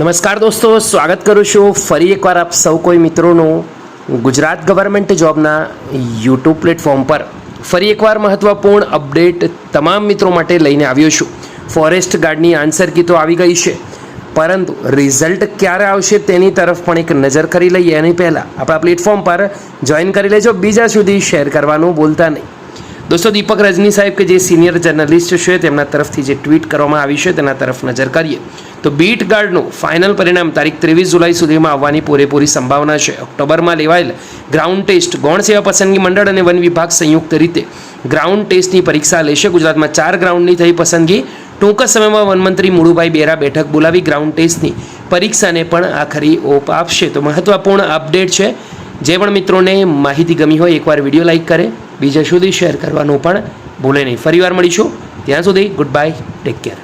નમસ્કાર દોસ્તો, સ્વાગત કરું છું ફરી એકવાર આપ સૌ કોઈ મિત્રોનું ગુજરાત ગવર્મેન્ટ જોબના યુટ્યુબ પ્લેટફોર્મ પર ફરી એકવાર મહત્વપૂર્ણ અપડેટ તમામ મિત્રો માટે લઈને આવ્યો છું। ફોરેસ્ટ ગાર્ડની આન્સર કી તો આવી ગઈ છે, પરંતુ રિઝલ્ટ ક્યારે આવશે તેની તરફ પણ એક નજર કરી લઈએ। એની પહેલાં આપણા પ્લેટફોર્મ પર જોઈન કરી લેજો, બીજા સુધી શેર કરવાનું ભૂલતા નહીં। दोस्तों दीपक रजनी साहेब के जे सीनियर जर्नलिस्ट है तेमना तरफथी जे ट्वीट करवामां आवी छे तेना तरफ नजर करिए तो बीट गार्डनुं फाइनल परिणाम तारीख 23 जुलाई सुधीमां आववानी पूरेपूरी संभावना है। ऑक्टोबर में लेवायेल ग्राउंड टेस्ट गौण सेवा पसंदगी मंडळ अने वन विभाग संयुक्त रीते ग्राउंड टेस्टनी परीक्षा लेशे। गुजरात में 4 ग्राउंडनी थई पसंदगी। टूंक समय में वनमंत्री मुळुभाई बेरा बैठक बोलावी ग्राउंड टेस्टनी परीक्षा ने पण आखरी ओप आपशे। तो महत्वपूर्ण अपडेट है। जे पण मित्रों ने माहिती गमी हो एक बार वीडियो लाइक करे, बीजा सुधी शेर करवानुं पण भूले नहीं। फरीवार मळीशुं, त्यां सुधी गुड बाय, टेक केर।